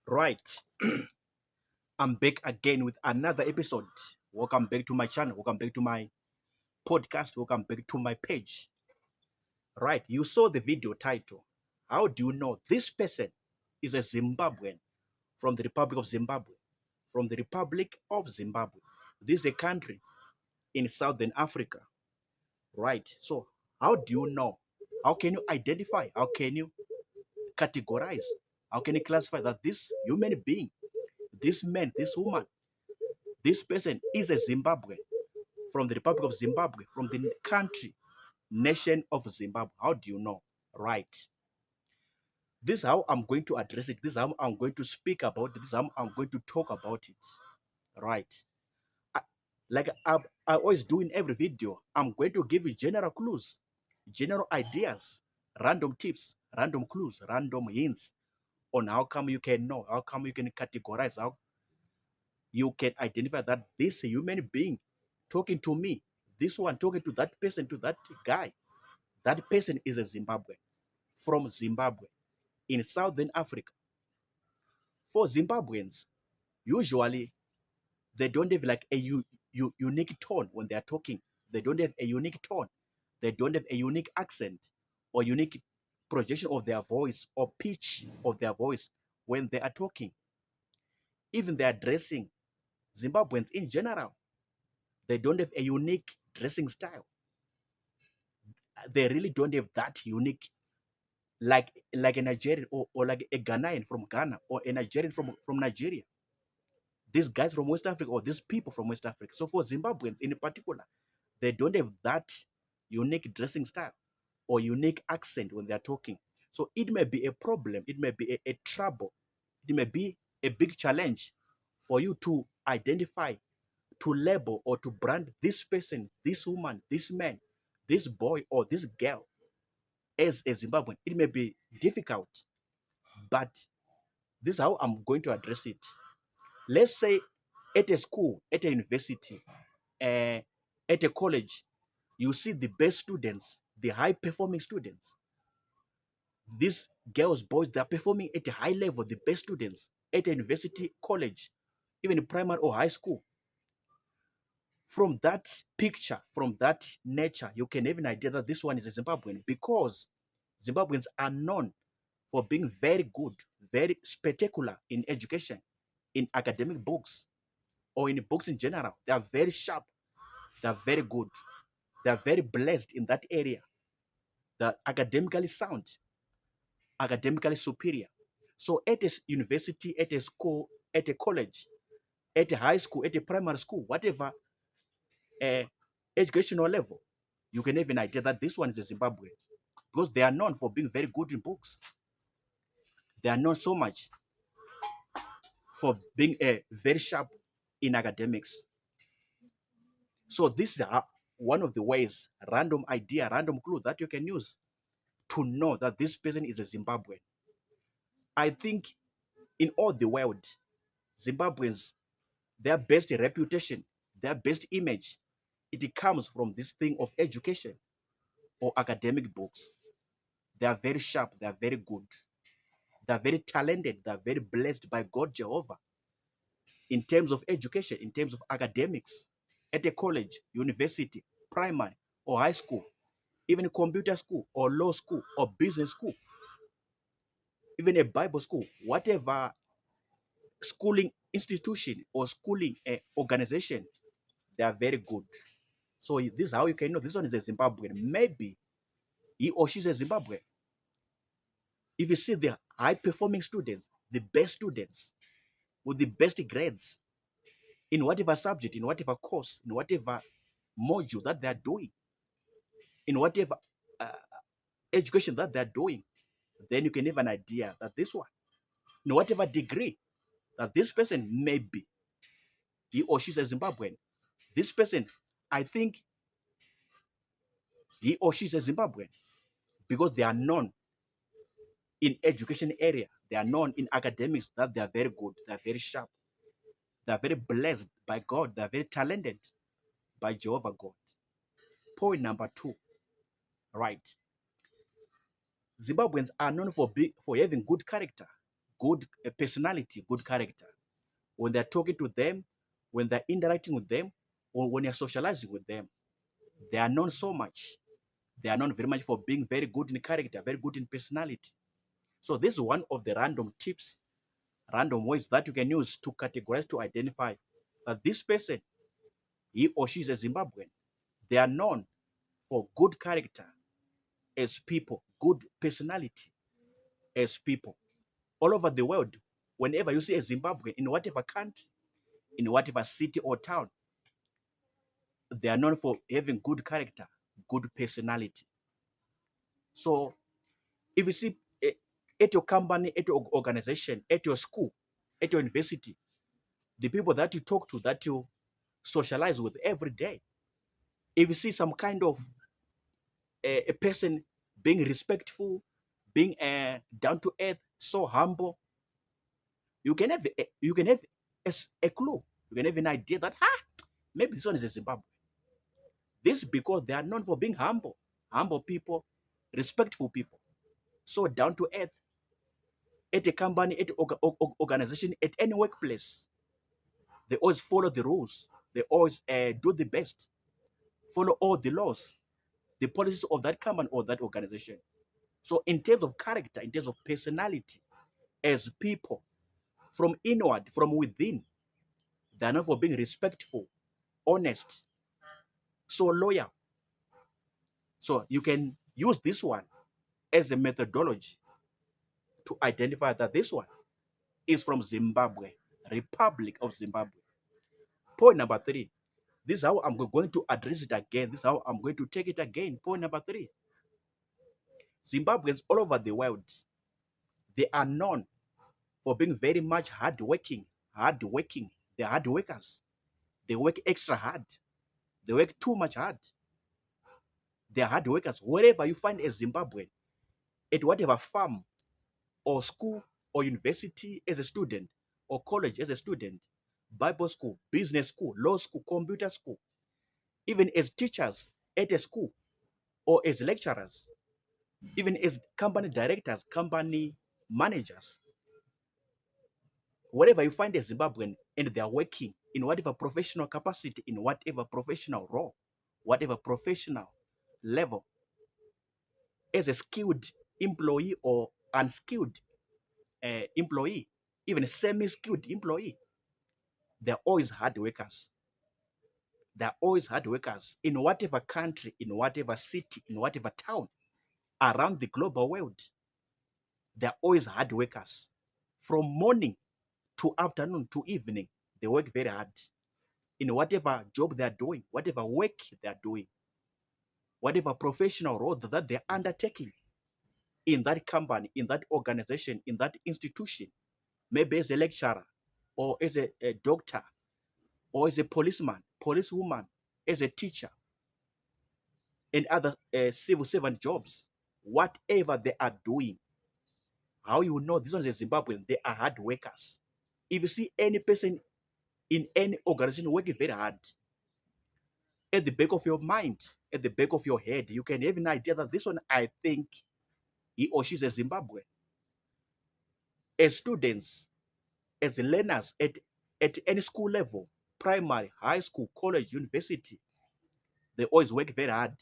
Right, I'm back again with another episode. Welcome back to my channel. Welcome back to my podcast. Welcome back to my page. Right, you saw the video title. How do you know this person is a Zimbabwean from the Republic of Zimbabwe? From the Republic of Zimbabwe. This is a country in Southern Africa. Right, so how do you know? How can you identify? How can you categorize? How can you classify that this human being, this man, this woman, this person is a Zimbabwean from the Republic of Zimbabwe, from the country, nation of Zimbabwe? How do you know? Right. This is how I'm going to address it. This is how I'm going to speak about it. This is how I'm going to talk about it. Right. I, like I always do in every video, I'm going to give you general clues, general ideas, random tips, random clues, random hints on how come you can know, how come you can categorize, how you can identify that this human being talking to me, this one talking to that person, to that guy, that person is a Zimbabwean from Zimbabwe in Southern Africa. For Zimbabweans, usually they don't have like a unique tone when they are talking. They don't have a unique tone. They don't have a unique accent or unique projection of their voice or pitch of their voice when they are talking. Even their dressing, Zimbabweans in general, they don't have a unique dressing style. They really don't have that unique, like a Nigerian or like a Ghanaian from Ghana or a Nigerian from Nigeria. These guys from West Africa or these people from West Africa. So for Zimbabweans in particular, they don't have that unique dressing style or unique accent when they're talking. So it may be a problem, it may be a trouble, it may be a big challenge for you to identify, to label, or to brand this person, this woman, this man, this boy, or this girl as a Zimbabwean. It may be difficult, but this is how I'm going to address it. Let's say at a school, at a university, uh, at a college, you see the best students, the high performing students. These girls, boys, they're performing at a high level, the best students at a university, college, even in primary or high school. From that picture, from that nature, you can have an idea that this one is a Zimbabwean because Zimbabweans are known for being very good, very spectacular in education, in academic books, or in books in general. They are very sharp, they are very good, they are very blessed in that area. They are academically sound, academically superior. So at a university, at a school, at a college, at a high school, at a primary school, whatever uh, educational level, you can have an idea that this one is a Zimbabwean because they are known for being very good in books. They are known so much for being very sharp in academics. So this is one of the ways, random idea, random clue that you can use to know that this person is a Zimbabwean. I think in all the world, Zimbabweans, their best reputation, their best image, it comes from this thing of education or academic books. They are very sharp, they are very good, they are very talented, they are very blessed by God Jehovah in terms of education, in terms of academics, at a college, university, primary, or high school, even a computer school, or law school, or business school, even a Bible school, whatever schooling institution or schooling organization, they are very good. So this is how you can know this one is a Zimbabwean. Maybe he or she's a Zimbabwean. If you see the high performing students, the best students with the best grades in whatever subject, in whatever course, in whatever module that they're doing, in whatever uh, education that they're doing, then you can have an idea that this one, in whatever degree, that this person may be, he or she's a Zimbabwean. This person, I think he or she's a Zimbabwean because they are known in education area. They are known in academics that they are very good, they are very sharp, they are very blessed by God, they are very talented by Jehovah God. Point number two, right? Zimbabweans are known for having good character, good personality, good character. When they're talking to them, when they're interacting with them, or when you're socializing with them, they are known so much. They are known very much for being very good in character, very good in personality. So this is one of the random tips, random ways that you can use to categorize, to identify that this person, he or she is a Zimbabwean. They are known for good character as people, good personality as people. All over the world, whenever you see a Zimbabwean in whatever country, in whatever city or town, they are known for having good character, good personality. So if you see at your company, at your organization, at your school, at your university, the people that you talk to, that you socialize with every day, if you see some kind of a person being respectful, being down to earth, so humble, you can have a clue, you can have an idea that maybe this one is a Zimbabwe. This is because they are known for being humble, humble people, respectful people, so down to earth. At a company, at organization, at any workplace, they always follow the rules. They always do the best, follow all the laws, the policies of that company or that organization. So in terms of character, in terms of personality, as people, from inward, from within, they are known for being respectful, honest, so loyal. So you can use this one as a methodology to identify that this one is from Zimbabwe, Republic of Zimbabwe. Point number three. This is how I'm going to address it again. This is how I'm going to take it again. Point number three. Zimbabweans all over the world, they are known for being very much hardworking. Hardworking. They're hard workers. They work extra hard. They work too much hard. They're hard workers. Wherever you find a Zimbabwean, at whatever farm or school or university as a student, or college as a student, Bible school, business school, law school, computer school, even as teachers at a school, or as lecturers, even as company directors, company managers, wherever you find a Zimbabwean and they are working in whatever professional capacity, in whatever professional role, whatever professional level, as a skilled employee or unskilled employee, even a semi-skilled employee, they're always hard workers. They're always hard workers in whatever country, in whatever city, in whatever town around the global world. They're always hard workers. From morning to afternoon to evening, they work very hard in whatever job they're doing, whatever work they're doing, whatever professional role that they're undertaking in that company, in that organization, in that institution, maybe as a lecturer or as a doctor or as a policeman, policewoman, as a teacher, and other civil servant jobs, whatever they are doing. How you know this one is Zimbabwean? They are hard workers. If you see any person in any organization working very hard, at the back of your mind, at the back of your head, you can have an idea that this one, I think he or she is a Zimbabwean. As students, as learners at any school level, primary, high school, college, university, they always work very hard.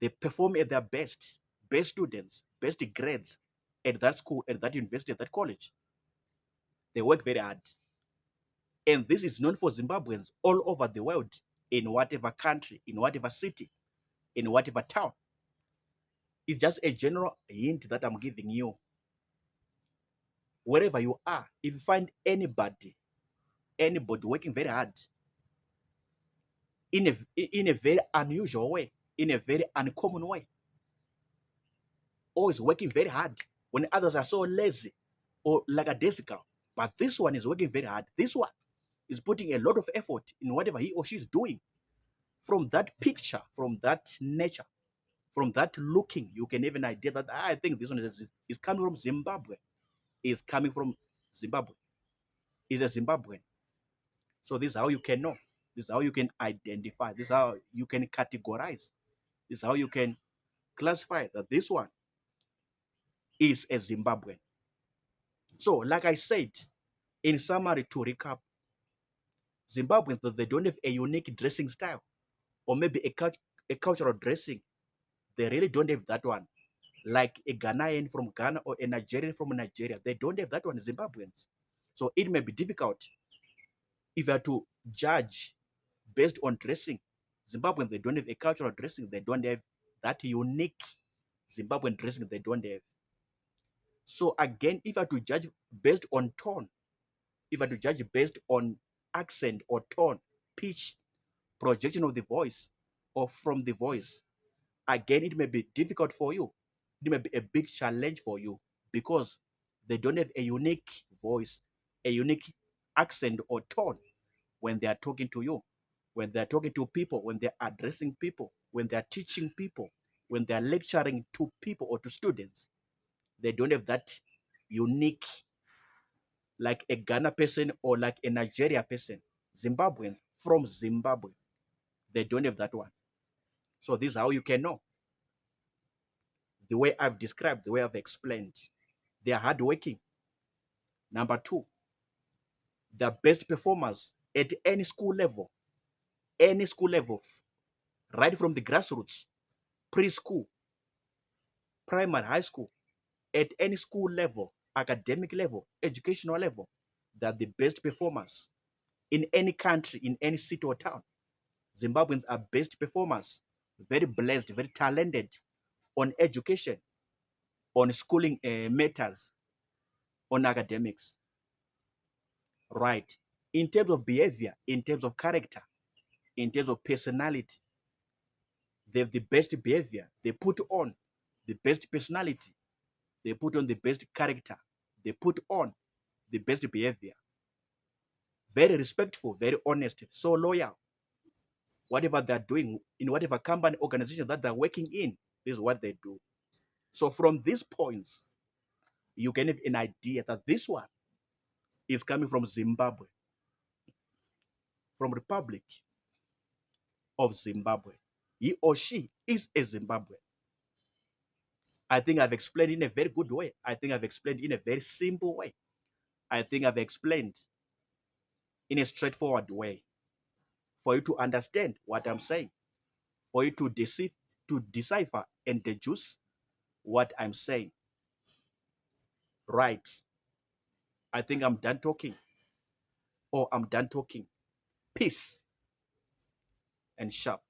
They perform at their best, best students, best grades at that school, at that university, at that college. They work very hard. And this is known for Zimbabweans all over the world, in whatever country, in whatever city, in whatever town. It's just a general hint that I'm giving you. Wherever you are, if you find anybody working very hard in a very unusual way, in a very uncommon way, always working very hard when others are so lazy or lackadaisical, but this one is working very hard. This one is putting a lot of effort in whatever he or she is doing. From that picture, from that nature, from that looking, you can have an idea that I think this one is coming from Zimbabwe. is coming from Zimbabwe, is a Zimbabwean. So this is how you can know. This is how you can identify. This is how you can categorize. This is how you can classify that this one is a Zimbabwean. So, like I said, in summary, to recap, Zimbabweans, that they don't have a unique dressing style or maybe a cultural dressing. They really don't have that one. Like a Ghanaian from Ghana or a Nigerian from Nigeria, they don't have that one, Zimbabweans. So it may be difficult if you are to judge based on dressing. Zimbabweans, they don't have a cultural dressing. They don't have that unique Zimbabwean dressing. They don't have. So again, if I are to judge based on tone, if I are to judge based on accent or tone, pitch, projection of the voice or from the voice, again, it may be difficult for you. It may be a big challenge for you because they don't have a unique voice, a unique accent or tone when they are talking to you, when they are talking to people, when they are addressing people, when they are teaching people, when they are lecturing to people or to students. They don't have that unique, like a Ghana person or like a Nigeria person. Zimbabweans from Zimbabwe, they don't have that one. So this is how you can know. The way I've described, the way I've explained, they are hardworking. Number two, the best performers at any school level, right from the grassroots, preschool, primary, high school, at any school level, academic level, educational level, they're the best performers in any country, in any city or town. Zimbabweans are best performers, very blessed, very talented on education, on schooling matters, on academics, right? In terms of behavior, in terms of character, in terms of personality, they have the best behavior. They put on the best personality. They put on the best character. They put on the best behavior. Very respectful, very honest, so loyal. Whatever they're doing, in whatever company, organization that they're working in, this is what they do. So from these points, you can have an idea that this one is coming from Zimbabwe, from Republic of Zimbabwe. He or she is a Zimbabwean. I think I've explained in a very good way. I think I've explained in a very simple way. I think I've explained in a straightforward way for you to understand what I'm saying, for you to decipher and deduce what I'm saying. Right. I think I'm done talking, or I'm done talking. Peace and sharp.